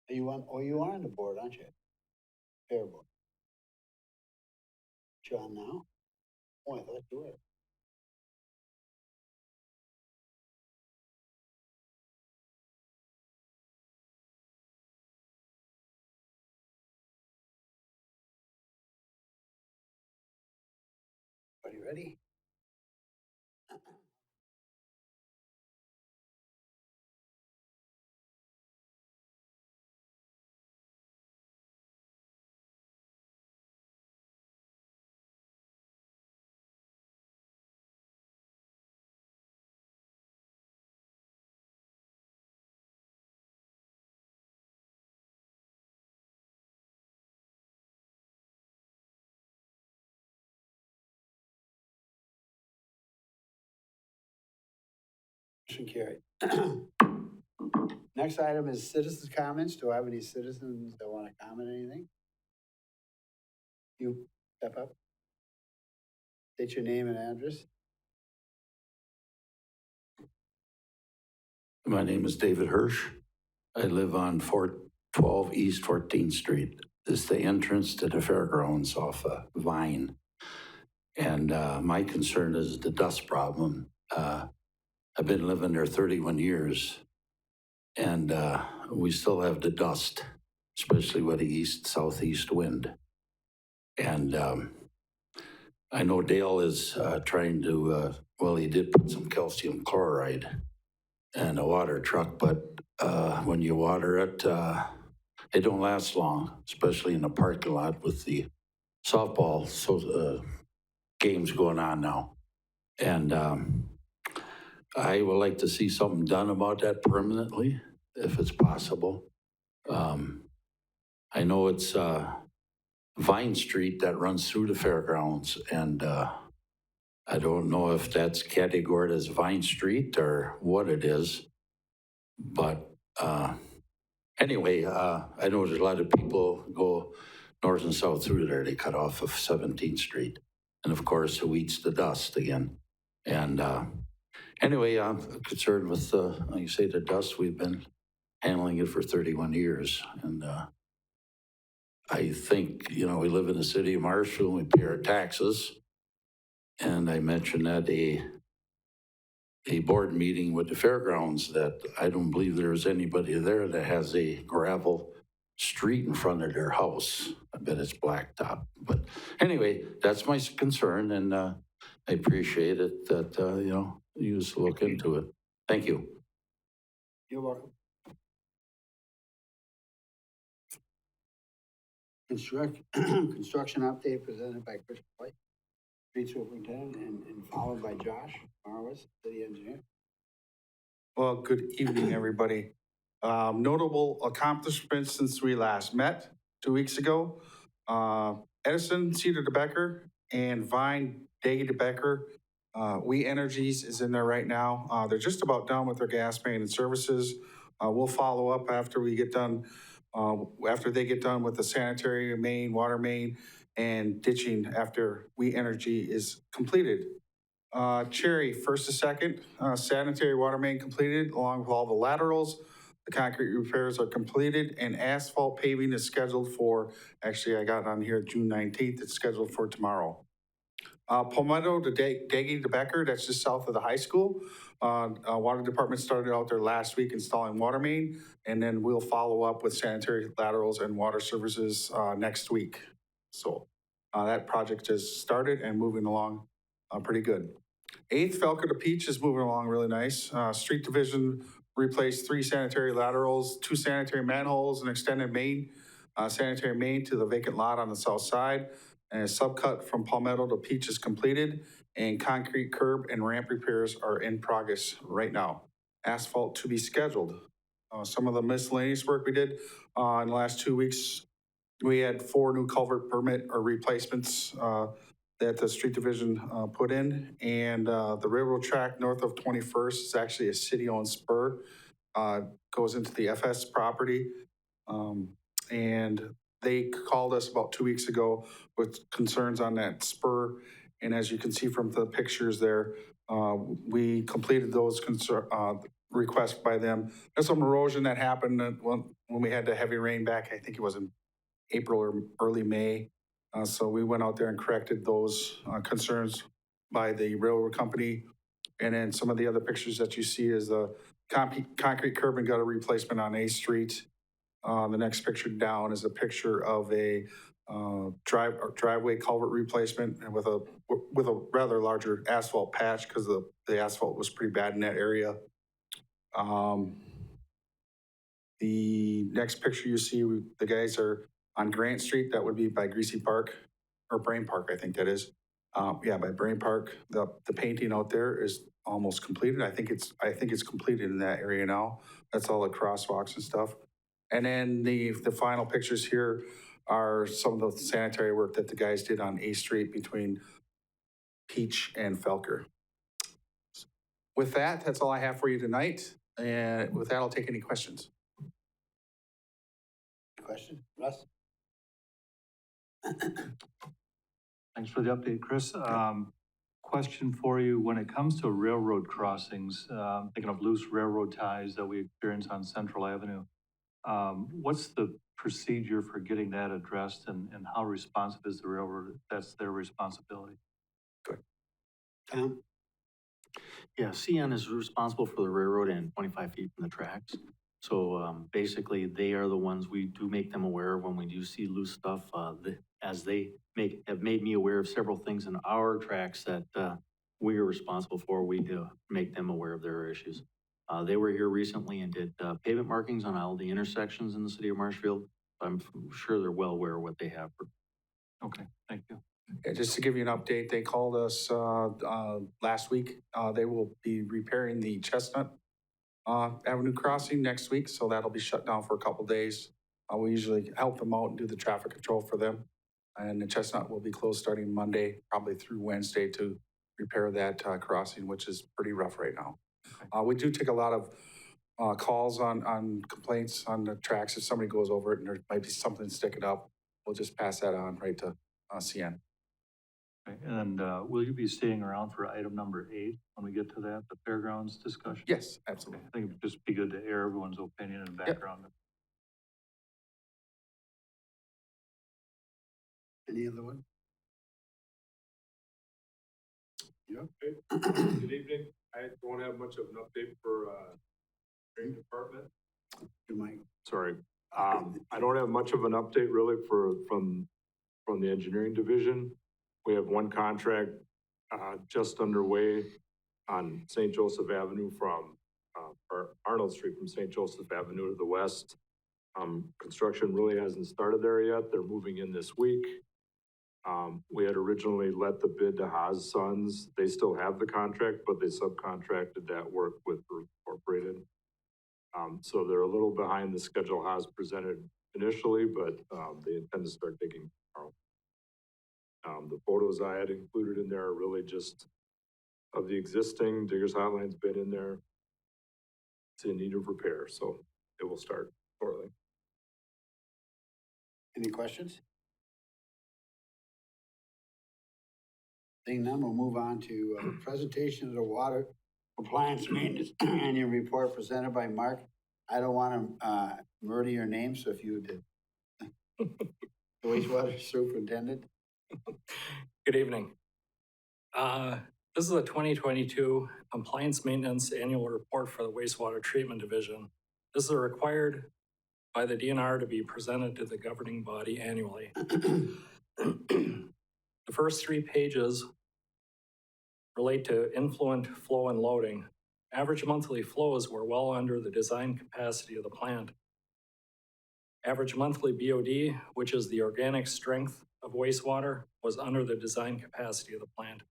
You on, oh, you are on the board, aren't you? Fair board. You on now? Oh, I thought you were. Are you ready? Motion carried. Next item is citizens' comments. Do I have any citizens that want to comment anything? You, step up. State your name and address. My name is David Hirsch. I live on 412 East 14th Street. This is the entrance to the fairgrounds off Vine. And my concern is the dust problem. I've been living there 31 years, and we still have the dust, especially with the east-southeast wind. And I know Dale is trying to, well, he did put some calcium chloride in a water truck, but when you water it, they don't last long, especially in the parking lot with the softball games going on now. And I would like to see something done about that permanently, if it's possible. I know it's Vine Street that runs through the fairgrounds, and I don't know if that's categorized as Vine Street or what it is, but anyway, I know there's a lot of people go north and south through there. They cut off of 17th Street. And of course, who eats the dust again? And anyway, I'm concerned with, like you say, the dust. We've been handling it for 31 years. And I think, you know, we live in the city of Marshall and we pay our taxes. And I mentioned at a board meeting with the fairgrounds that I don't believe there's anybody there that has a gravel street in front of their house. I bet it's blacktop. But anyway, that's my concern, and I appreciate it that, you know, you just look into it. Thank you. You're welcome. Construction update presented by Chris White, street superintendent, and followed by Josh Marwis, city engineer. Well, good evening, everybody. Notable accomplishments since we last met 2 weeks ago. Edison, Cedar to Becker, and Vine, Day to Becker. We Energies is in there right now. They're just about done with their gas main and services. We'll follow up after we get done, after they get done with the sanitary main, water main, and ditching after We Energy is completed. Cherry, first to second, sanitary water main completed along with all the laterals. The concrete repairs are completed and asphalt paving is scheduled for, actually I got on here June 19th, it's scheduled for tomorrow. Palmetto to Daggy to Becker, that's just south of the high school. Water department started out there last week installing water main, and then we'll follow up with sanitary laterals and water services next week. So that project just started and moving along pretty good. 8th, Falco to Peach is moving along really nice. Street division replaced 3 sanitary laterals, 2 sanitary manholes, an extended main, sanitary main to the vacant lot on the south side. And a subcut from Palmetto to Peach is completed, and concrete curb and ramp repairs are in progress right now. Asphalt to be scheduled. Some of the miscellaneous work we did in the last 2 weeks, we had 4 new culvert permit or replacements that the street division put in, and the railroad track north of 21st is actually a city-owned spur, goes into the FS property, and they called us about 2 weeks ago with concerns on that spur, And as you can see from the pictures there, we completed those requests by them. There's some erosion that happened when we had the heavy rain back, I think it was in April or early May. So we went out there and corrected those concerns by the railroad company. And then some of the other pictures that you see is the concrete curb and gutter replacement on A Street. The next picture down is a picture of a driveway culvert replacement and with a rather larger asphalt patch because the asphalt was pretty bad in that area. The next picture you see, the guys are on Grant Street. That would be by Greasy Park or Brain Park, I think that is. Yeah, by Brain Park. The painting out there is almost completed. I think it's completed in that area now. That's all the crosswalks and stuff. And then the final pictures here are some of the sanitary work that the guys did on A Street between Peach and Felker. With that, that's all I have for you tonight. And with that, I'll take any questions. Question, Russ? Thanks for the update, Chris. Question for you, when it comes to railroad crossings, thinking of loose railroad ties that we experience on Central Avenue, what's the procedure for getting that addressed and how responsive is the railroad? That's their responsibility. Good. Tom? Yeah, CN is responsible for the railroad and 25 feet from the tracks. So basically, they are the ones, we do make them aware of when we do see loose stuff, as they have made me aware of several things in our tracks that we are responsible for. We do make them aware of their issues. They were here recently and did pavement markings on all the intersections in the city of Marshfield. I'm sure they're well aware of what they have. Okay, thank you. Yeah, just to give you an update, they called us last week. They will be repairing the Chestnut Avenue crossing next week, so that'll be shut down for a couple days. We usually help them out and do the traffic control for them. And the Chestnut will be closed starting Monday, probably through Wednesday to repair that crossing, which is pretty rough right now. Okay. We do take a lot of calls on complaints on the tracks. If somebody goes over it and there might be something sticking up, we'll just pass that on right to CN. Okay. And will you be staying around for item number 8 when we get to that, the fairgrounds discussion? Yes, absolutely. I think it'd just be good to air everyone's opinion and background. Yep. Any other one? Yeah. Good evening. I don't have much of an update for drain department. You might. Sorry. I don't have much of an update really from the engineering division. We have one contract just underway on St. Joseph Avenue from Arnold Street from St. Joseph Avenue to the west. Construction really hasn't started there yet. They're moving in this week. We had originally let the bid to Haas Sons. They still have the contract, but they subcontracted that work with Incorporated. So they're a little behind the schedule Haas presented initially, but they intend to start digging tomorrow. The photos I had included in there are really just of the existing. Digger's Hotline's been in there. It's in need of repair, so it will start shortly. Any questions? Seeing none, we'll move on to presentation of the water compliance maintenance annual report presented by Mark. I don't want to murder your name, so if you did. The wastewater superintendent. Good evening. This is a 2022 compliance maintenance annual report for the wastewater treatment division. This is required by the DNR to be presented to the governing body annually. The first 3 pages relate to influent flow and loading. Average monthly flows were well under the design capacity of the plant. Average monthly BOD, which is the organic strength of wastewater, was under the design capacity of the plant.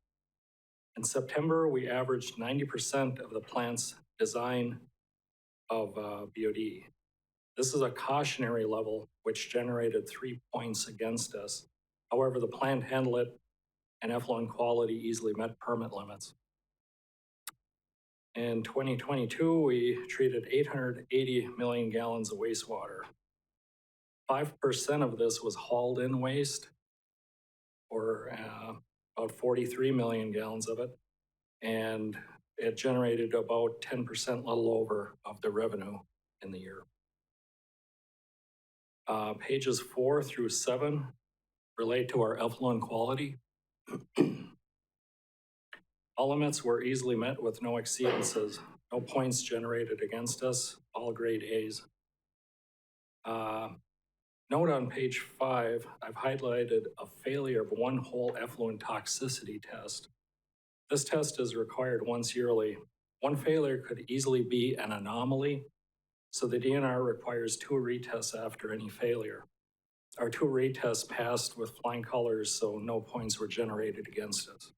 In September, we averaged 90% of the plant's design of BOD. This is a cautionary level, which generated 3 points against us. However, the plant handled it and effluent quality easily met permit limits. In 2022, we treated 880 million gallons of wastewater. 5% of this was hauled in waste, or about about 43 million gallons of it, and it generated about 10%, little over, of the revenue in the year. Pages 4 through 7 relate to our effluent quality. All limits were easily met with no exceedances, no points generated against us, all grade A's. Note on page 5, I've highlighted a failure of one whole effluent toxicity test. This test is required once yearly. One failure could easily be an anomaly, so the DNR requires 2 retests after any failure. Our 2 retests passed with flying colors, so no points were generated against us.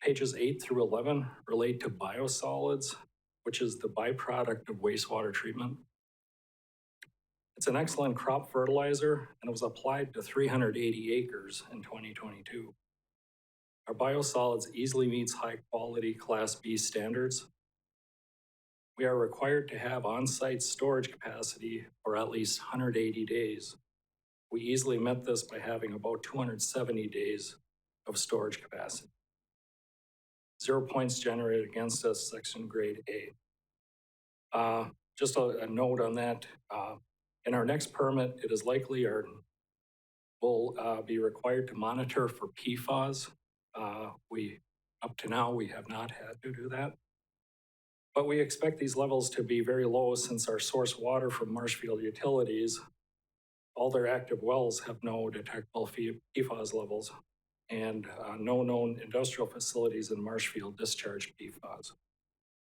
Pages 8 through 11 relate to biosolids, which is the byproduct of wastewater treatment. It's an excellent crop fertilizer, and it was applied to 380 acres in 2022. Our biosolids easily meets high-quality Class B standards. We are required to have on-site storage capacity for at least 180 days. We easily met this by having about 270 days of storage capacity. 0 points generated against us, section grade A. Just a note on that. In our next permit, it is likely we'll be required to monitor for PFAS. Up to now, we have not had to do that. But we expect these levels to be very low since our source water from Marshfield Utilities, all their active wells have no detectable PFAS levels, and no known industrial facilities in Marshfield discharge PFAS.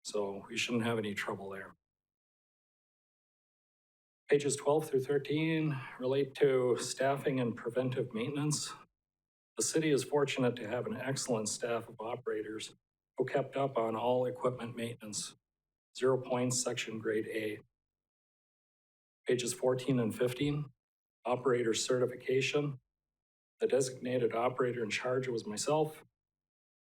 So we shouldn't have any trouble there. Pages 12 through 13 relate to staffing and preventive maintenance. The city is fortunate to have an excellent staff of operators who kept up on all equipment maintenance. 0 points, section grade A. Pages 14 and 15, operator certification. The designated operator in charge was myself.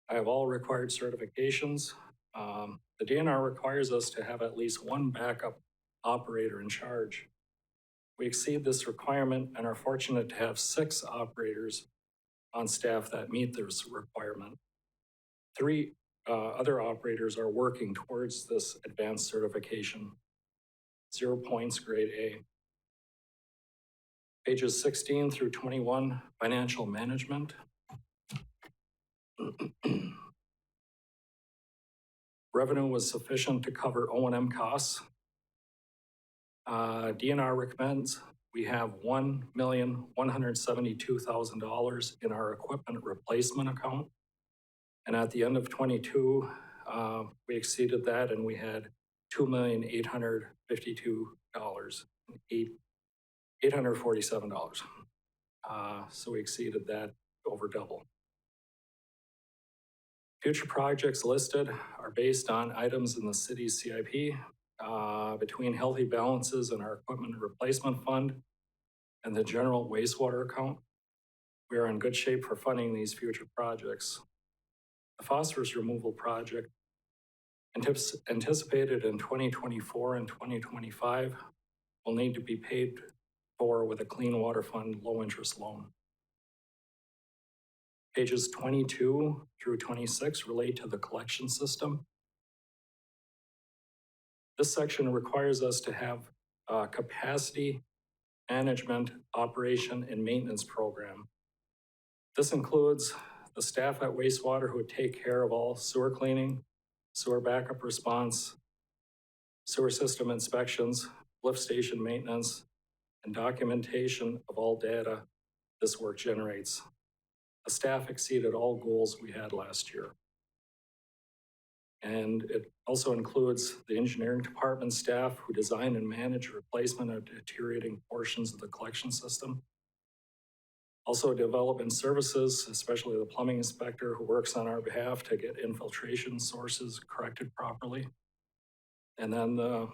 I have all required certifications. The DNR requires us to have at least 1 backup operator in charge. We exceed this requirement and are fortunate to have 6 operators on staff that meet this requirement. 3 other operators are working towards this advanced certification. 0 points, grade A. Pages 16 through 21, financial management. Revenue was sufficient to cover O&M costs. DNR recommends we have $1,172,000 in our equipment replacement account. And at the end of 22, we exceeded that and we had $2,852,847. So we exceeded that over double. Future projects listed are based on items in the city's CIP. Between healthy balances in our equipment replacement fund and the general wastewater account, we are in good shape for funding these future projects. The phosphorus removal project, anticipated in 2024 and 2025, will need to be paid for with a Clean Water Fund low-interest loan. Pages 22 through 26 relate to the collection system. This section requires us to have a capacity management, operation, and maintenance program. This includes the staff at Wastewater who would take care of all sewer cleaning, sewer backup response, sewer system inspections, lift station maintenance, and documentation of all data this work generates. The staff exceeded all goals we had last year. And it also includes the engineering department staff who design and manage replacement of deteriorating portions of the collection system. Also development services, especially the plumbing inspector who works on our behalf to get infiltration sources corrected properly. And then the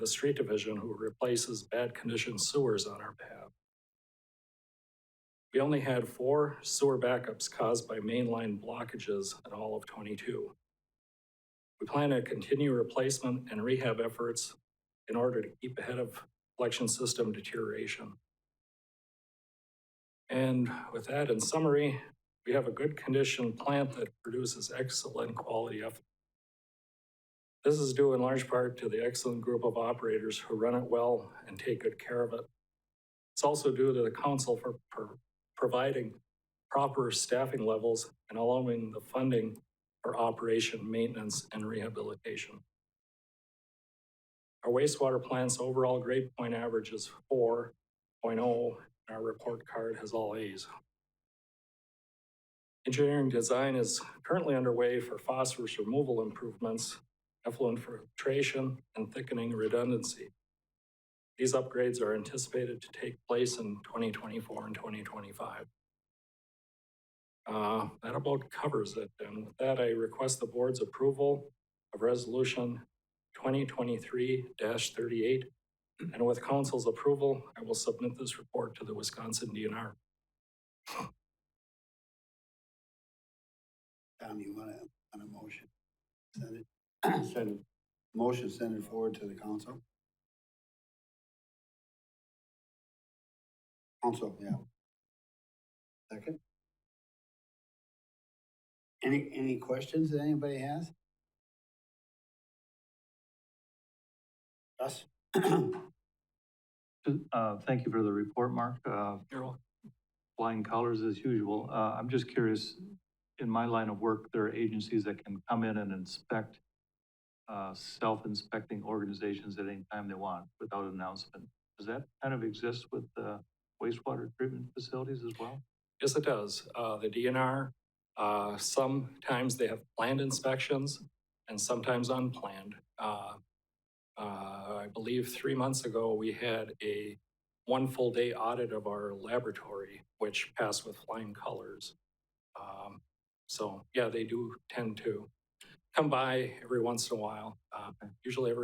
street division who replaces bad condition sewers on our behalf. We only had 4 sewer backups caused by mainline blockages in all of 22. We plan to continue replacement and rehab efforts in order to keep ahead of collection system deterioration. And with that, in summary, we have a good condition plant that produces excellent quality effluent. This is due in large part to the excellent group of operators who run it well and take good care of it. It's also due to the council for providing proper staffing levels and allowing the funding for operation, maintenance, and rehabilitation. Our wastewater plant's overall grade point average is 4.0, and our report card has all A's. Engineering design is currently underway for phosphorus removal improvements, effluent filtration, and thickening redundancy. These upgrades are anticipated to take place in 2024 and 2025. That about covers it. And with that, I request the board's approval of resolution 2023-38. And with council's approval, I will submit this report to the Wisconsin DNR. Tom, you want a motion? Send it, send it forward to the council. Council, yeah. Second. Any questions that anybody has? Russ? Thank you for the report, Mark. Flying colors as usual. I'm just curious, in my line of work, there are agencies that can come in and inspect self-inspecting organizations at any time they want without announcement. Does that kind of exist with wastewater treatment facilities as well? Yes, it does. The DNR, sometimes they have planned inspections and sometimes unplanned. I believe 3 months ago, we had a 1 full day audit of our laboratory, which passed with flying colors. So yeah, they do tend to come by every once in a while, usually at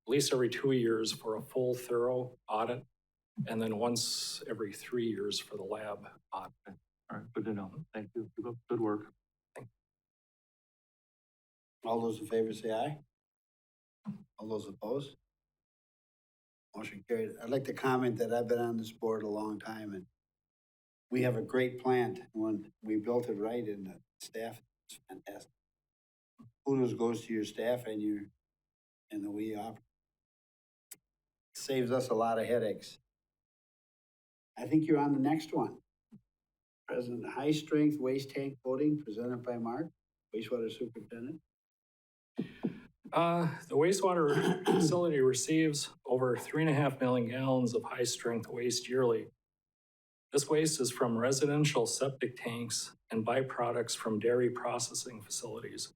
least every 2 years for a full thorough audit, and then once every 3 years for the lab audit. All right, good to know. Thank you. Keep up good work. All those in favor say aye. All those opposed? Motion carried. I'd like to comment that I've been on this board a long time, and we have a great plant. When we built it right, and the staff is fantastic. Kudos goes to your staff and the we op. Saves us a lot of headaches. I think you're on the next one. President, high-strength waste tank coating presented by Mark, wastewater superintendent. The wastewater facility receives over 3.5 million gallons of high-strength waste yearly. This waste is from residential septic tanks and byproducts from dairy processing facilities.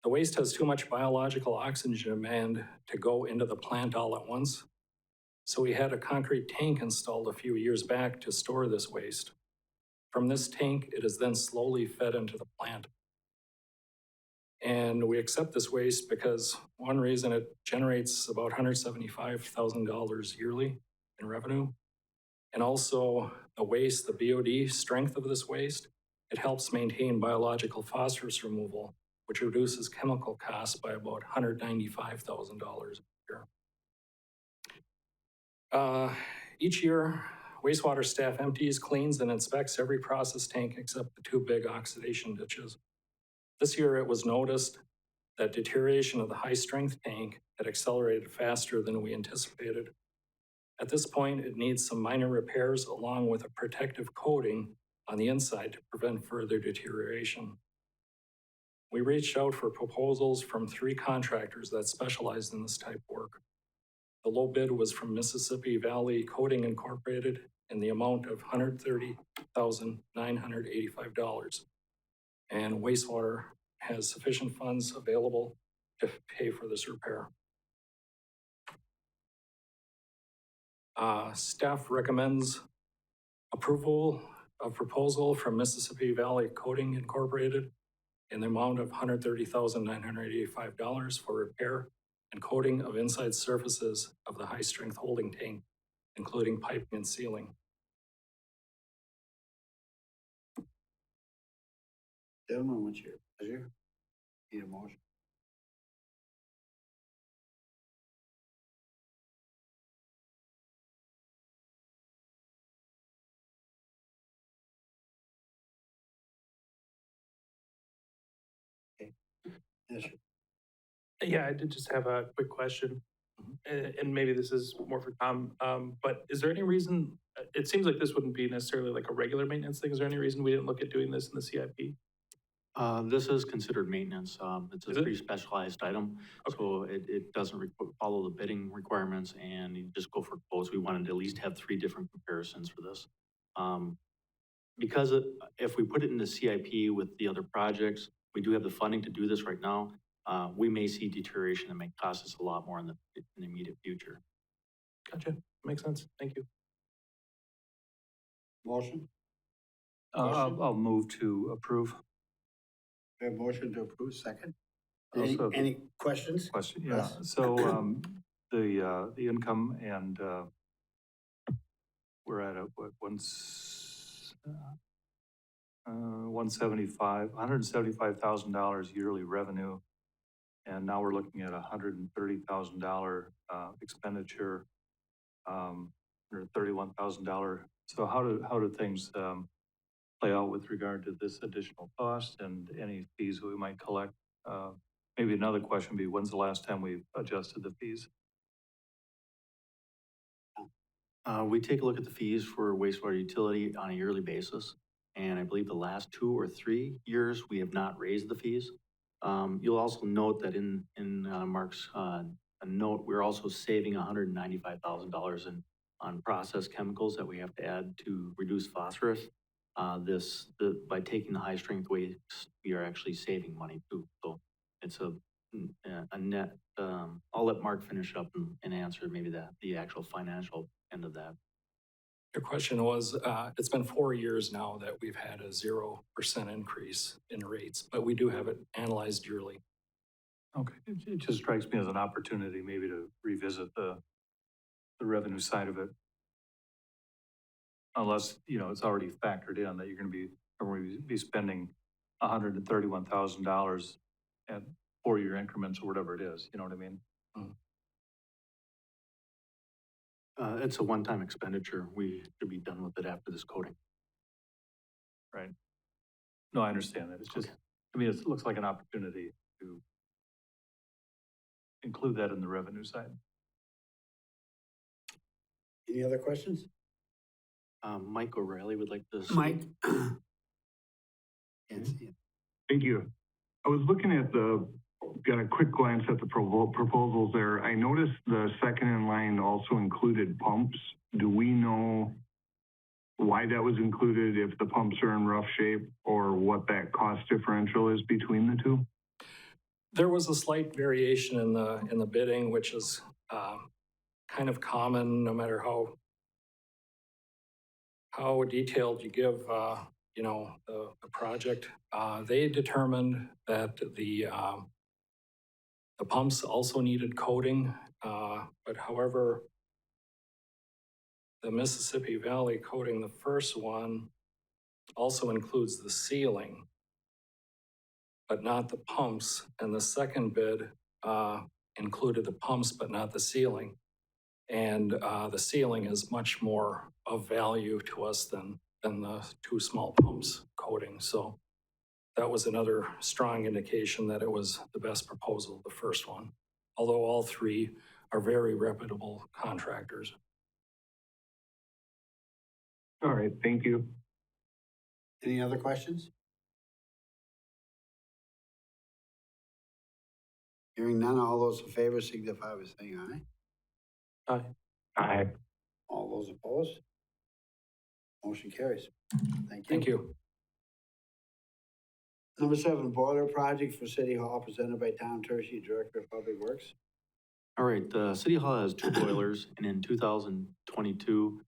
The waste has too much biological oxygen demand to go into the plant all at once, so we had a concrete tank installed a few years back to store this waste. From this tank, it is then slowly fed into the plant. And we accept this waste because one reason it generates about $175,000 yearly in revenue. And also the waste, the BOD strength of this waste, it helps maintain biological phosphorus removal, which reduces chemical costs by about $195,000 a year. Each year, wastewater staff empties, cleans, and inspects every process tank except the 2 big oxidation ditches. This year, it was noticed that deterioration of the high-strength tank had accelerated faster than we anticipated. At this point, it needs some minor repairs along with a protective coating on the inside to prevent further deterioration. We reached out for proposals from 3 contractors that specialized in this type of work. The low bid was from Mississippi Valley Coating Incorporated in the amount of $130,985. And wastewater has sufficient funds available to pay for this repair. Staff recommends approval of proposal from Mississippi Valley Coating Incorporated in the amount of $130,985 for repair and coating of inside surfaces of the high-strength holding tank, including piping and sealing. Gentlemen, what's your pleasure? Need a motion? Yes, sir. Yeah, I did just have a quick question. And maybe this is more for Tom, but is there any reason, it seems like this wouldn't be necessarily like a regular maintenance thing. Is there any reason we didn't look at doing this in the CIP? This is considered maintenance. It's a Is it? pretty specialized item. Okay. So it doesn't follow the bidding requirements and you just go for quotes. We wanted to at least have 3 different comparisons for this. Because if we put it in the CIP with the other projects, we do have the funding to do this right now. We may see deterioration that may cost us a lot more in the immediate future. Gotcha. Makes sense. Thank you. Motion? I'll move to approve. We have motion to approve, second. Also- Any questions? Question, yeah, Yes. so, the income and, we're at $175,000 yearly revenue. And now we're looking at $130,000, expenditure, or $31,000. So how do things, play out with regard to this additional cost and any fees we might collect? Maybe another question would be, when's the last time we've adjusted the fees? We take a look at the fees for wastewater utility on a yearly basis. And I believe the last 2 or 3 years, we have not raised the fees. You'll also note that in Mark's note, we're also saving $195,000 on processed chemicals that we have to add to reduce phosphorus. By taking the high strength waste, we are actually saving money too. So it's a net, I'll let Mark finish up and answer maybe the actual financial end of that. Your question was, it's been 4 years now that we've had a 0% increase in rates, but we do have it analyzed yearly. Okay, it just strikes me as an opportunity maybe to revisit the revenue side of it. Unless, it's already factored in that you're gonna be spending $131,000 at 4-year increments or whatever it is, you know what I mean? It's a one-time expenditure. We should be done with it after this coating. Right. No, I understand that. It's just, Okay. to me, it looks like an opportunity to include that in the revenue side. Any other questions? Mike O'Reilly would like to. Mike? Can't see it. Thank you. I was looking at got a quick glance at the proposals there. I noticed the second in line also included pumps. Do we know why that was included, if the pumps are in rough shape, or what that cost differential is between the two? There was a slight variation in the bidding, which is kind of common no matter how detailed you give, the project. They determined that the pumps also needed coating, but however, the Mississippi Valley coating, the first one, also includes the ceiling, but not the pumps. And the second bid included the pumps, but not the ceiling. And the ceiling is much more of value to us than the 2 small pumps coating. So that was another strong indication that it was the best proposal, the first one, although all 3 are very reputable contractors. All right, thank you. Any other questions? Hearing none, all those in favor signify by saying aye. Aye. Aye. All those opposed? Motion carries. Thank you. Thank you. Number 7, boiler project for City Hall, presented by Tom Tershi, Director of Public Works. All right, the City Hall has 2 boilers, and in 2022,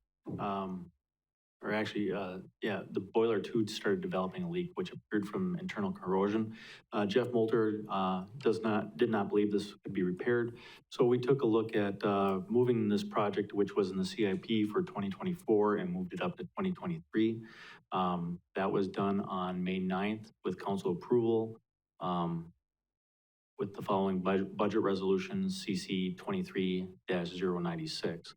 the boiler 2 started developing a leak, which appeared from internal corrosion. Jeff Moulter did not believe this could be repaired. So we took a look at moving this project, which was in the CIP for 2024, and moved it up to 2023. That was done on May 9th with council approval, with the following budget resolution, CC 23-096.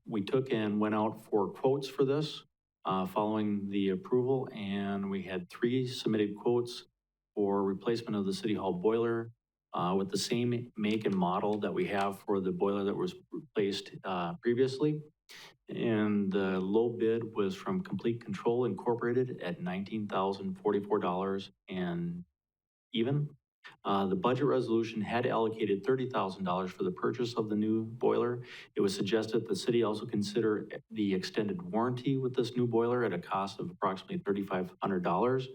We took and went out for quotes for this following the approval, and we had 3 submitted quotes. for replacement of the City Hall boiler with the same make and model that we have for the boiler that was replaced previously. And the low bid was from Complete Control Incorporated at $19,044 and even. The budget resolution had allocated $30,000 for the purchase of the new boiler. It was suggested the city also consider the extended warranty with this new boiler at a cost of approximately $3,500.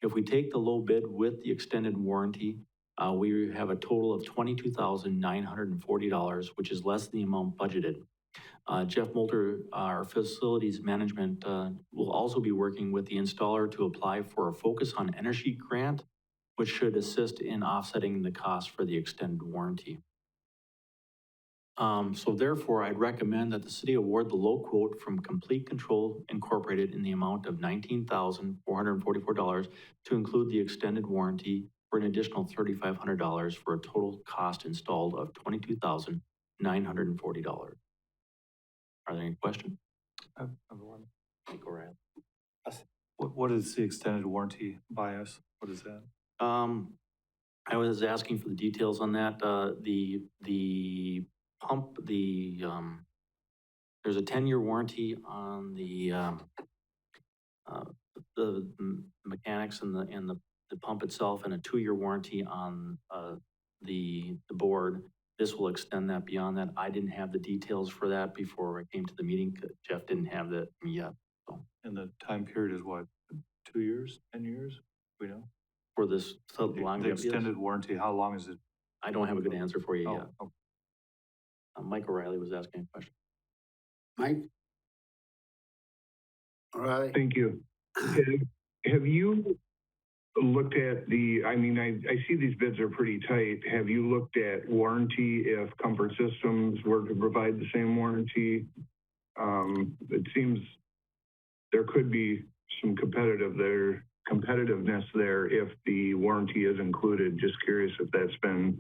If we take the low bid with the extended warranty, we have a total of $22,940, which is less than the amount budgeted. Jeff Molter, our facilities management, will also be working with the installer to apply for a Focus on Energy grant, which should assist in offsetting the cost for the extended warranty. So therefore, I'd recommend that the city award the low quote from Complete Control Incorporated in the amount of $19,444 to include the extended warranty for an additional $3,500 for a total cost installed of $22,940. Are there any questions? Everyone. Go right. What is the extended warranty bias? What is that? I was asking for the details on that. The pump, there's a 10-year warranty on the mechanics and the pump itself, and a 2-year warranty on the board. This will extend that beyond that. I didn't have the details for that before I came to the meeting. Jeff didn't have that yet. So. And the time period is what, 2 years, 10 years? We know? For this so long. The extended warranty, how long is it? I don't have a good answer for you yet. Oh. Mike O'Reilly was asking a question. Mike? All right. Thank you. Have you looked at I see these bids are pretty tight. Have you looked at warranty if Comfort Systems were to provide the same warranty? It seems there could be some competitiveness there if the warranty is included. Just curious if that's been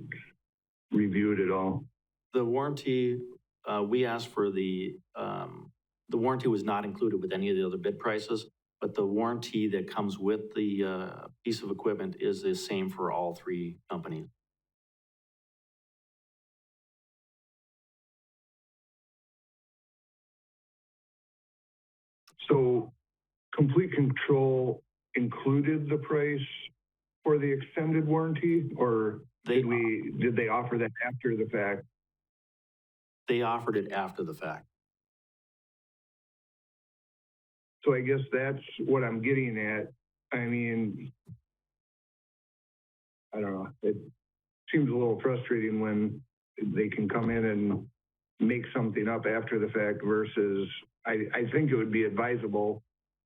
reviewed at all. The warranty, we asked for the warranty was not included with any of the other bid prices, but the warranty that comes with the piece of equipment is the same for all 3 companies. So Complete Control included the price for the extended warranty, or did they offer that after the fact? They offered it after the fact. So I guess that's what I'm getting at. I mean, I don't know. It seems a little frustrating when they can come in and make something up after the fact versus I think it would be advisable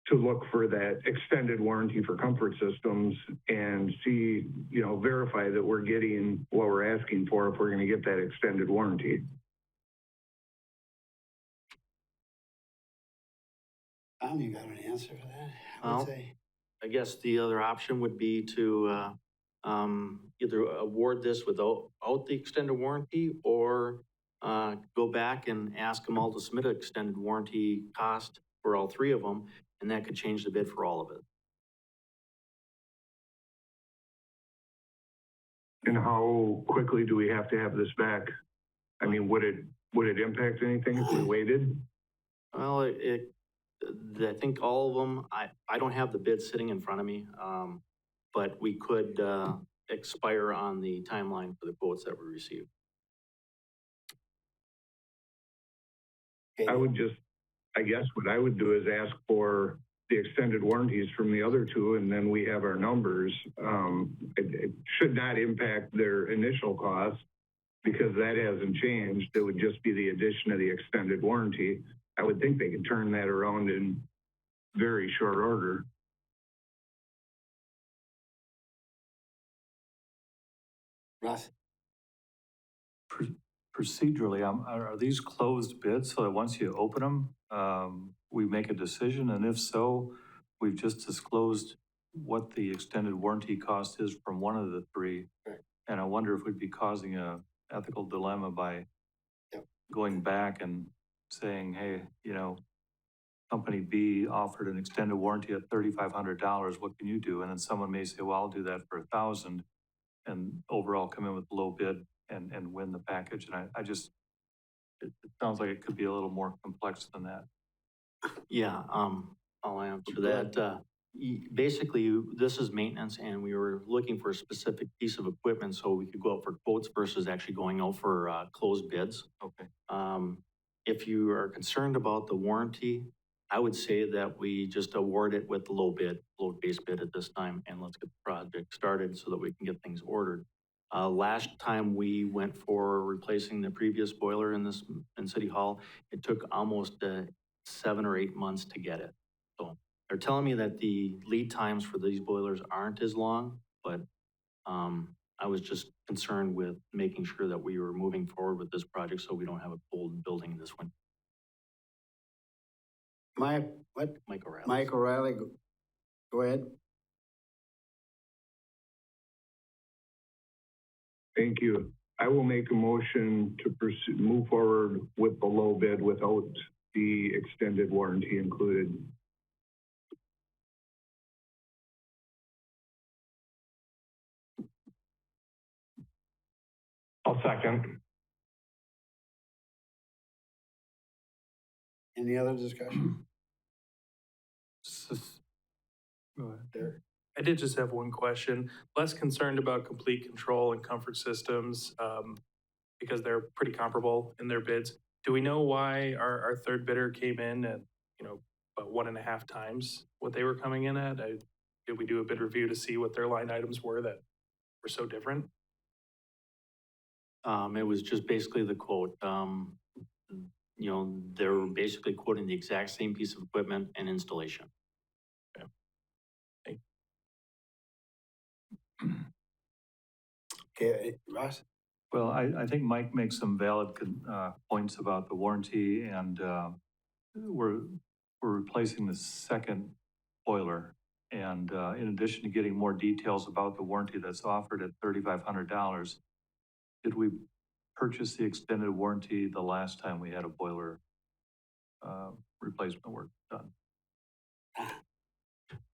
to look for that extended warranty for Comfort Systems and see, verify that we're getting what we're asking for if we're going to get that extended warranty. You got an answer for that? I would say. I guess the other option would be to either award this without the extended warranty or go back and ask them all to submit an extended warranty cost for all 3 of them, and that could change the bid for all of it. And how quickly do we have to have this back? I mean, would it impact anything if we waited? Well, I think all of them, I don't have the bid sitting in front of me, but we could expire on the timeline for the quotes that we received. I guess what I would do is ask for the extended warranties from the other 2, and then we have our numbers. It should not impact their initial cost because that hasn't changed. It would just be the addition of the extended warranty. I would think they could turn that around in very short order. Russ? Procedurally, are these closed bids so that once you open them, we make a decision? And if so, we've just disclosed what the extended warranty cost is from one of the 3. Right. And I wonder if we'd be causing a ethical dilemma by going back and saying, hey, company B offered an extended warranty at $3,500, what can you do? And then someone may say, well, I'll do that for $1,000 and overall come in with low bid and win the package. And I just, it sounds like it could be a little more complex than that. Yeah, I'll answer that. Basically, this is maintenance and we were looking for a specific piece of equipment so we could go out for quotes versus actually going out for closed bids. Okay. If you are concerned about the warranty, I would say that we just award it with the low base bid at this time, and let's get the project started so that we can get things ordered. Last time we went for replacing the previous boiler in City Hall, it took almost 7 or 8 months to get it. So they're telling me that the lead times for these boilers aren't as long, but I was just concerned with making sure that we were moving forward with this project so we don't have a cold building this winter. Mike O'Reilly. Mike O'Reilly, go ahead. Thank you. I will make a motion to move forward with the low bid without the extended warranty included. I'll second. Any other discussion? Go ahead. There. I did just have one question. Less concerned about complete control and comfort systems because they're pretty comparable in their bids. Do we know why our third bidder came in at, about 1.5 times what they were coming in at? Did we do a bid review to see what their line items were that were so different? It was just basically the quote. They were basically quoting the exact same piece of equipment and installation. Okay, Ross? Well, I think Mike makes some valid points about the warranty, and we're replacing the second boiler. And in addition to getting more details about the warranty that's offered at $3,500, did we purchase the extended warranty the last time we had a boiler replacement work done?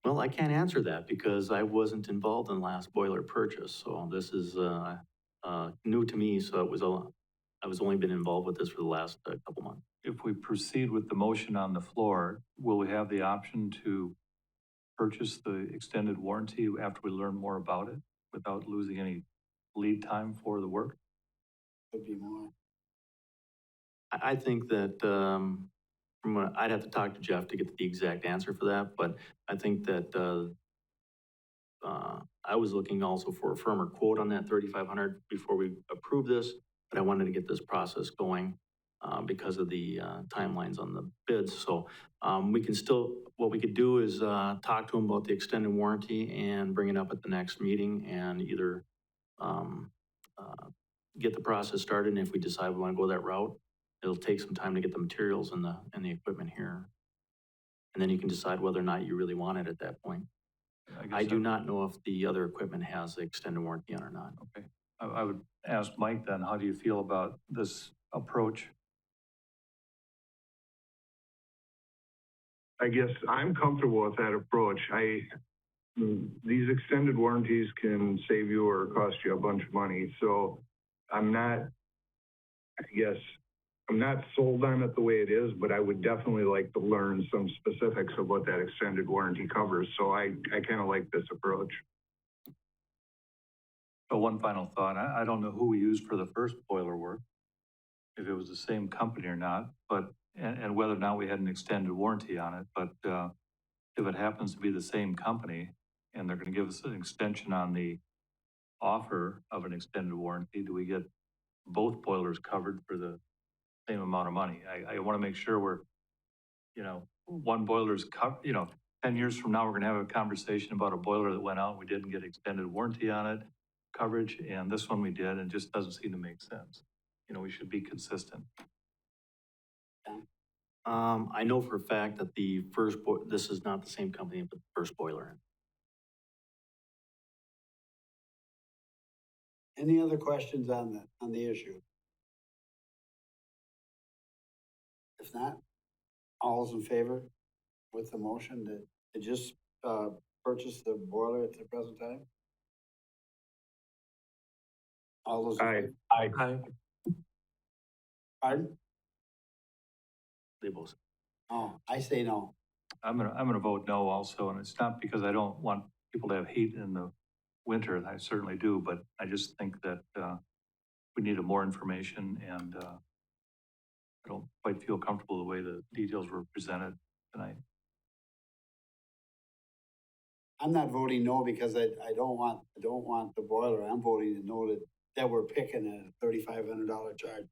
Well, I can't answer that because I wasn't involved in the last boiler purchase. So this is new to me. So I was only been involved with this for the last couple months. If we proceed with the motion on the floor, will we have the option to purchase the extended warranty after we learn more about it without losing any lead time for the work? Could be more. I think that I'd have to talk to Jeff to get the exact answer for that, but I think that I was looking also for a firmer quote on that 3,500 before we approve this, but I wanted to get this process going because of the timelines on the bids. So we can still, what we could do is talk to him about the extended warranty and bring it up at the next meeting and either get the process started. And if we decide we want to go that route, it'll take some time to get the materials and the equipment here. And then you can decide whether or not you really want it at that point. I do not know if the other equipment has the extended warranty on or not. Okay. I would ask Mike then, how do you feel about this approach? I guess I'm comfortable with that approach. These extended warranties can save you or cost you a bunch of money. So I'm not sold on it the way it is, but I would definitely like to learn some specifics of what that extended warranty covers. So I kind of like this approach. So one final thought, I don't know who we used for the first boiler work, if it was the same company or not, but, and whether or not we had an extended warranty on it, but if it happens to be the same company and they're gonna give us an extension on the offer of an extended warranty, do we get both boilers covered for the same amount of money? I wanna make sure we're, one boiler's covered, 10 years from now, we're gonna have a conversation about a boiler that went out, we didn't get extended warranty on it, coverage, and this one we did, and it just doesn't seem to make sense. We should be consistent. I know for a fact that the first, this is not the same company, but the first boiler. Any other questions on the issue? If not, all's in favor? with the motion to just, purchase the boiler at the present time? All those. in Aye. favor? Aye. Pardon? They both. Oh, I say no. I'm gonna vote no also, and it's not because I don't want people to have heat in the winter, I certainly do, but I just think that, we need more information and, I don't quite feel comfortable the way the details were presented tonight. I'm not voting no because I don't want the boiler. I'm voting no that we're picking a $3,500 charge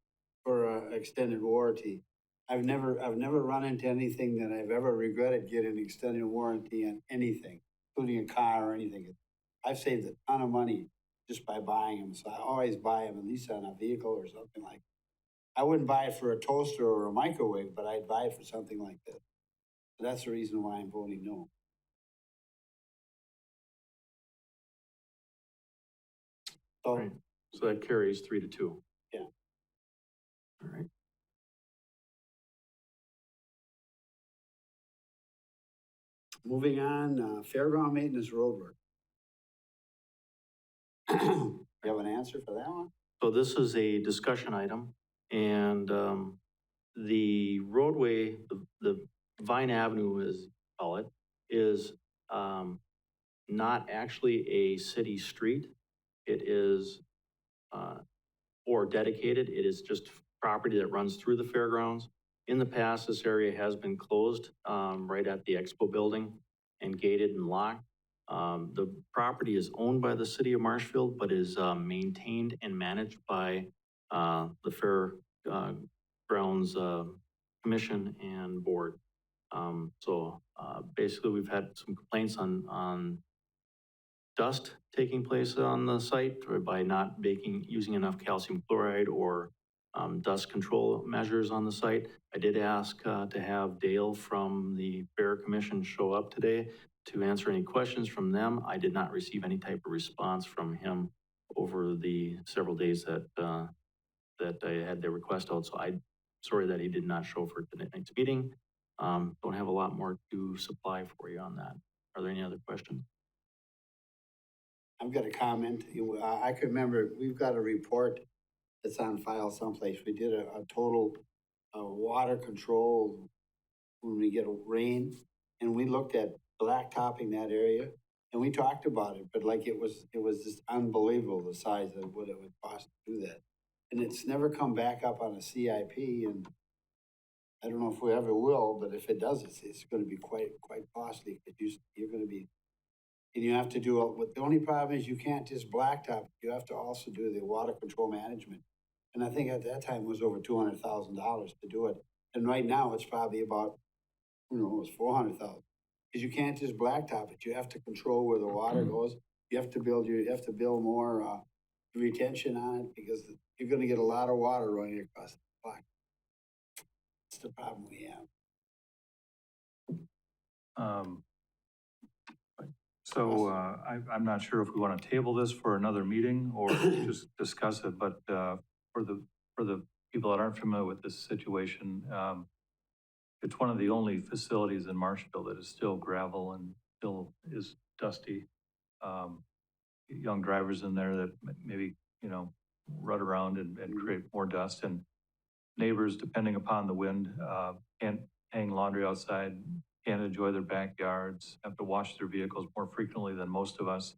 for extended warranty. I've never run into anything that I've ever regretted getting extended warranty on anything, including a car or anything. I've saved a ton of money just by buying them. So I always buy them at least on a vehicle or something like that. I wouldn't buy it for a toaster or a microwave, but I'd buy it for something like this. So that's the reason why I'm voting no. So, Right. So that carries 3-2. Yeah. All right. moving on, fairground maintenance road work. You have an answer for that one? So this is a discussion item, and the roadway, the Vine Avenue, as you call it, is not actually a city street. It is, or dedicated, it is just property that runs through the fairgrounds. In the past, this area has been closed right at the Expo building and gated and locked. The property is owned by the city of Marshfield, but is maintained and managed by the Fairgrounds Commission and Board. So basically, we've had some complaints on dust taking place on the site by not using enough calcium chloride or dust control measures on the site. I did ask to have Dale from the Fair Commission show up today to answer any questions from them. I did not receive any type of response from him over the several days that I had their request out. So I'm sorry that he did not show for tonight's meeting. Don't have a lot more to supply for you on that. Are there any other questions? I've got a comment. I can remember, we've got a report that's on file someplace. We did a total water control when we get a rain, and we looked at blacktopping that area, and we talked about it, but like it was just unbelievable the size of what it would cost to do that. And it's never come back up on a CIP, and I don't know if we ever will, but if it does, it's gonna be quite costly, because you're gonna be, and you have to do it. The only problem is you can't just blacktop. You have to also do the water control management. And I think at that time it was over $200,000 to do it. And right now it's probably about, who knows, 400,000. Because you can't just blacktop it. You have to control where the water goes. You have to build more retention on it, because you're going to get a lot of water running across the block. That's the problem we have. So I'm not sure if we want to table this for another meeting or just discuss it, but for the people that aren't familiar with this situation, it's one of the only facilities in Marshfield that is still gravel and still is dusty. Young drivers in there that maybe, run around and create more dust, and neighbors, depending upon the wind, can't hang laundry outside, can't enjoy their backyards, have to wash their vehicles more frequently than most of us.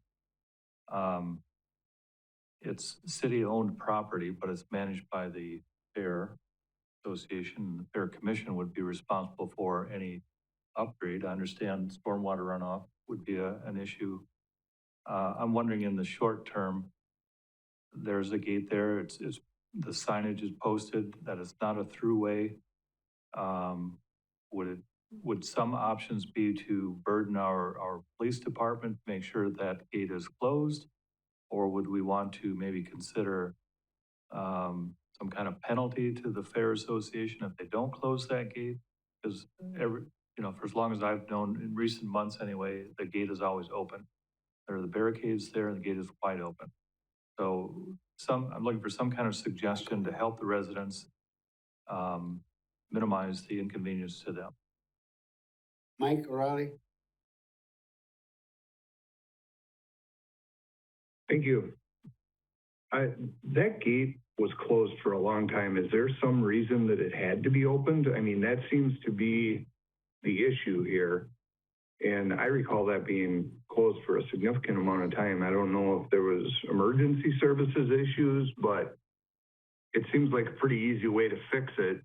It's city-owned property, but it's managed by the Fair Association. The Fair Commission would be responsible for any upgrade. I understand stormwater runoff would be an issue. I'm wondering, in the short term, there's a gate there. It's the signage is posted that it's not a throughway. Would some options be to burden our police department to make sure that gate is closed? Or would we want to maybe consider some kind of penalty to the Fair Association if they don't close that gate? Because for as long as I've known, in recent months anyway, the gate is always open. There are the barricades there and the gate is wide open. So I'm looking for some kind of suggestion to help the residents minimize the inconvenience to them. Mike O'Reilly? Thank you. That gate was closed for a long time. Is there some reason that it had to be opened? I mean, that seems to be the issue here. And I recall that being closed for a significant amount of time. I don't know if there was emergency services issues, but it seems like a pretty easy way to fix it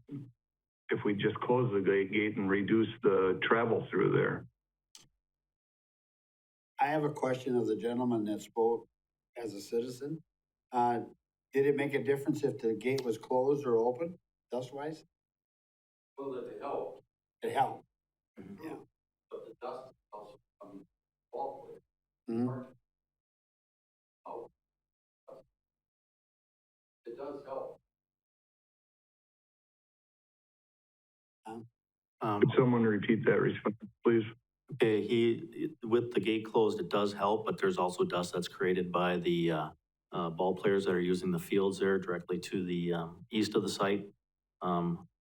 if we just close the gate and reduce the travel through there. I have a question of the gentleman that spoke as a citizen. Did it make a difference if the gate was closed or open, dust-wise? Well, that it helped, It helped. Yeah. but the dust also comes off with it. Mhm. Oh. It does help. Could someone repeat that response, please? Okay, with the gate closed, it does help, but there's also dust that's created by the ball players that are using the fields there directly to the east of the site.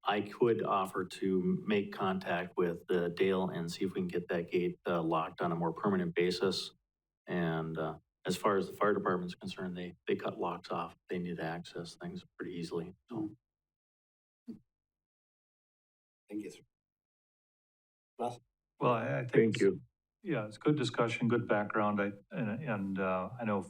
I could offer to make contact with Dale and see if we can get that gate locked on a more permanent basis. And as far as the fire department's concerned, they cut locks off. They need to access things pretty easily. So Thank you, sir. Russ? Well, I think. Thank you. Yeah, it's good discussion, good background. I know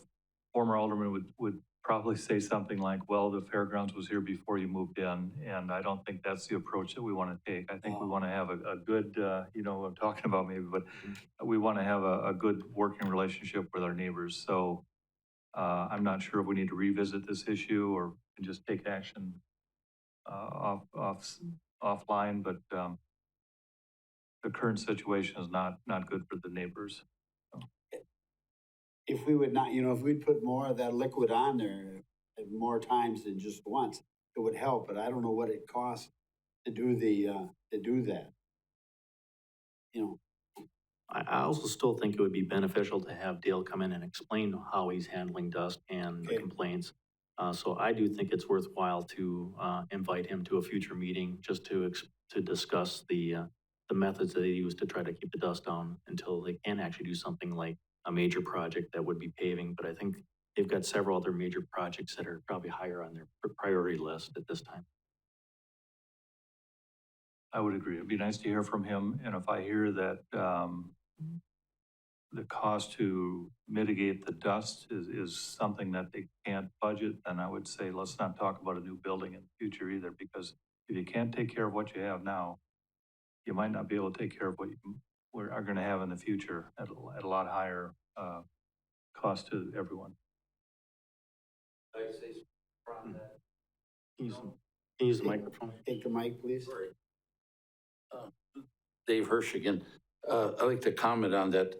former alderman would probably say something like, well, the fairgrounds was here before you moved in. And I don't think that's the approach that we want to take. I think we want to have a good, you know, I'm talking about maybe, but we want to have a good working relationship with our neighbors. So I'm not sure if we need to revisit this issue or just take action offline, but the current situation is not good for the neighbors. If we would not, you know, if we'd put more of that liquid on there more times than just once, it would help, but I don't know what it costs to do that. You know, I also still think it would be beneficial to have Dale come in and explain how he's handling dust and the Okay. complaints. So I do think it's worthwhile to invite him to a future meeting just to discuss the methods that they use to try to keep the dust down until they can actually do something like a major project that would be paving. But I think they've got several other major projects that are probably higher on their priority list at this time. I would agree. It'd be nice to hear from him. And if I hear that the cost to mitigate the dust is something that they can't budget, then I would say, let's not talk about a new building in the future either, because if you can't take care of what you have now, you might not be able to take care of what we are going to have in the future at a lot higher cost to everyone. Can I say something on that? Can you use the microphone? take the mic, please. Sorry. Dave Hirsch again. I'd like to comment on that.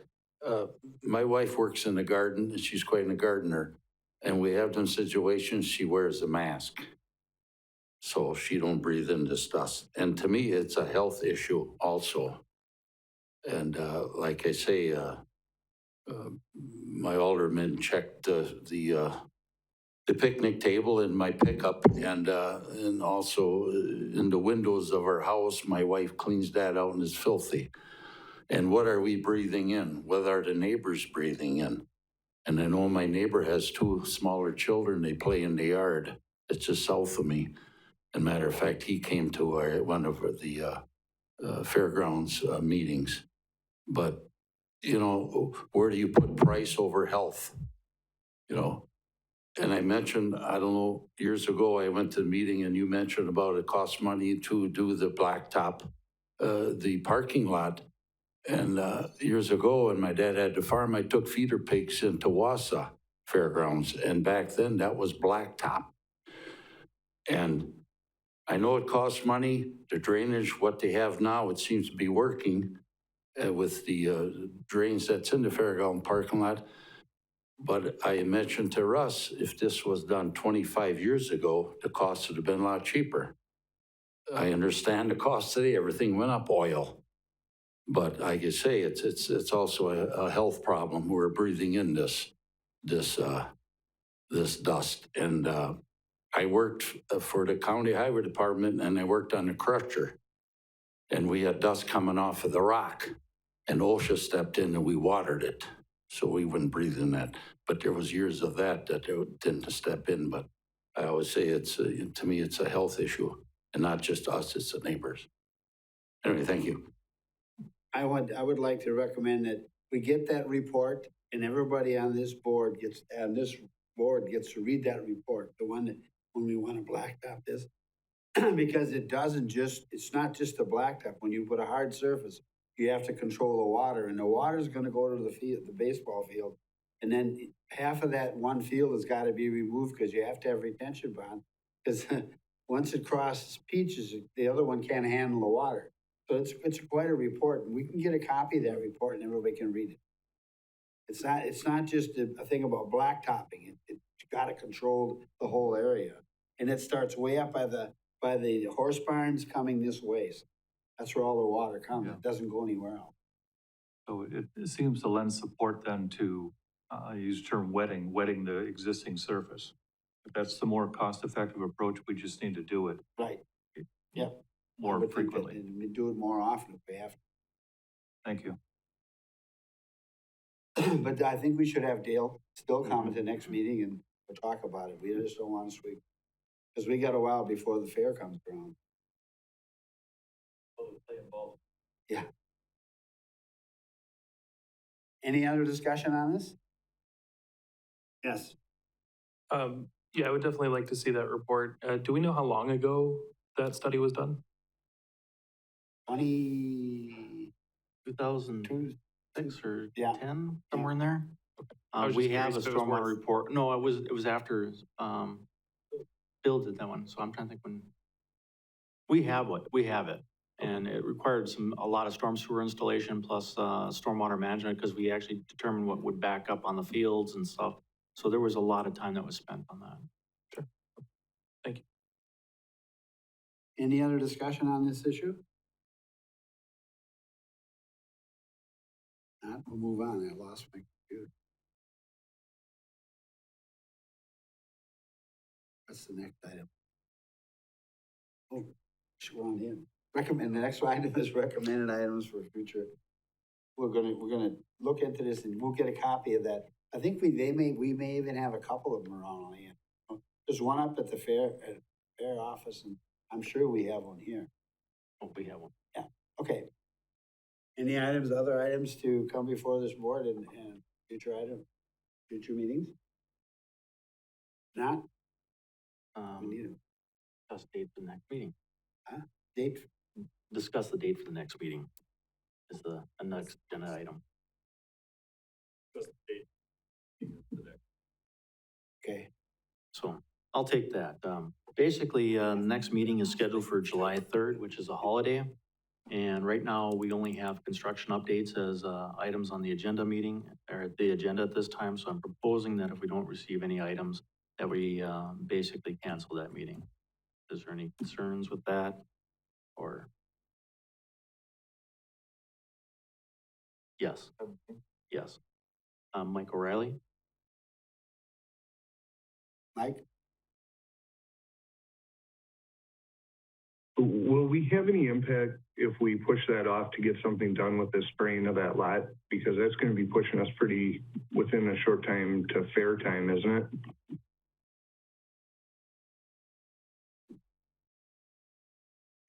My wife works in the garden, and she's quite a gardener. And we have them situations, she wears a mask. So she don't breathe in this dust. And to me, it's a health issue also. And like I say, my alderman checked the picnic table in my pickup and also in the windows of our house. My wife cleans that out and it's filthy. And what are we breathing in? What are the neighbors breathing in? And I know my neighbor has two smaller children. They play in the yard. It's just south of me. And matter of fact, he came to one of the fairgrounds meetings. But, you know, where do you put price over health? You know, and I mentioned, I don't know, years ago, I went to the meeting and you mentioned about it costs money to do the blacktop, the parking lot. And years ago, when my dad had the farm, I took feeder pigs into Wausau Fairgrounds. And back then, that was blacktop. And I know it costs money, the drainage, what they have now, it seems to be working with the drains that's in the fairground parking lot. But I mentioned to Russ, if this was done 25 years ago, the cost would have been a lot cheaper. I understand the cost today, everything went up, oil. But like I say, it's also a health problem. We're breathing in this dust. And I worked for the county highway department and I worked on the crusher. and we had dust coming off of the rock. And OSHA stepped in and we watered it, so we wouldn't breathe in that. But there was years of that they didn't step in. But I always say to me, it's a health issue, and not just us, it's the neighbors. Anyway, thank you. I would like to recommend that we get that report and everybody on this board gets to read that report, the one that, when we want to blacktop this. Because it's not just a blacktop. When you put a hard surface, you have to control the water, and the water's gonna go to the field, the baseball field. And then half of that one field has gotta be removed because you have to have retention bond. Because once it crosses Peaches, the other one can't handle the water. So it's quite a report, and we can get a copy of that report and everybody can read it. It's not just a thing about blacktopping. It's gotta control the whole area. And it starts way up by the horse barns coming this way. That's where all the water comes. Yeah. It doesn't go anywhere else. So it seems to lend support then to, use the term wetting the existing surface. If that's the more cost-effective approach, we just need to do it Right. Yep. I more would think that frequently. we do it more often if we have Thank you. to. But I think we should have Dale still come at the next meeting and we'll talk about it. We just don't want to sweep. Because we got a while before the fair comes around. Yeah. Any other discussion on this? Yes. Yeah, I would definitely like to see that report. Do we know how long ago that study was done? 22, 2006 or Yeah. 10, somewhere in there. I was We just have a curious if it was stormwater worth- report. No, it was after, Bill did that one, so I'm trying to think when. We have it. And it required a lot of storm sewer installation plus, stormwater management, because we actually determined what would back up on the fields and stuff. So there was a lot of time that was spent on that. Any other discussion on this issue? Not, we'll move on. I lost my computer. What's the next item? Oh, we're on in. The next item is recommended items for future. We're gonna look into this and we'll get a copy of that. I think we may even have a couple of them around on hand. There's one up at the fair office, and I'm sure we have one here. Oh, we have one. Okay. Any other items to come before this board and future meetings? Not, we need a Discuss date for the next meeting. date. Discuss the date for the next meeting is the next agenda item. Okay. So I'll take that. Basically, the next meeting is scheduled for July 3rd, which is a holiday. And right now, we only have construction updates as items on the agenda meeting, or the agenda at this time. So I'm proposing that if we don't receive any items, that we basically cancel that meeting. Is there any concerns with that? Or? Yes. Yes. Mike O'Reilly? Mike? Will we have any impact if we push that off to get something done with this spraying of that lot? Because that's going to be pushing us pretty within a short time to fair time, isn't it?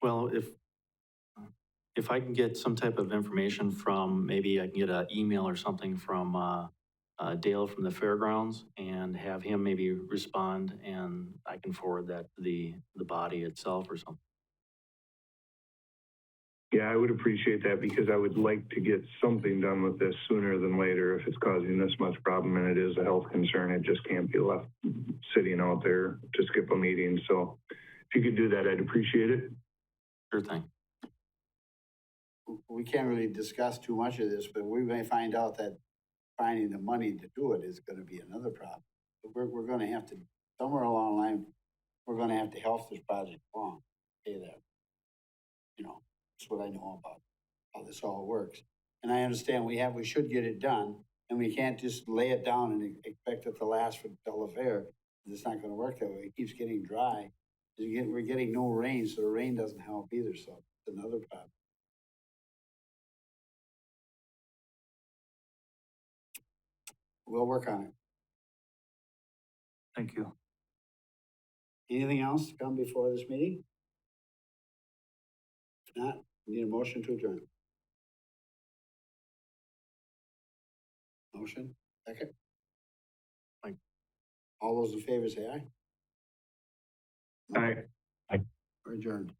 Well, if I can get some type of information from, maybe I can get an email or something from Dale from the Fairgrounds and have him maybe respond, and I can forward that to the body itself or something. Yeah, I would appreciate that because I would like to get something done with this sooner than later. If it's causing this much problem and it is a health concern, it just can't be left sitting out there to skip a meeting. So if you could do that, I'd appreciate it. Sure thing. We can't really discuss too much of this, but we may find out that finding the money to do it is gonna be another problem. We're gonna have to, somewhere along the line, we're gonna have to help this project along, say that. You know, that's what I know about how this all works. And I understand we should get it done, and we can't just lay it down and expect it to last till the fair. It's not gonna work that way. It keeps getting dry. We're getting no rain, so the rain doesn't help either, so it's another problem. We'll work on it. Thank you. Anything else to come before this meeting? If not, need a motion to adjourn. Motion, second? Mike. All those in favor say aye. Aye. We're adjourned.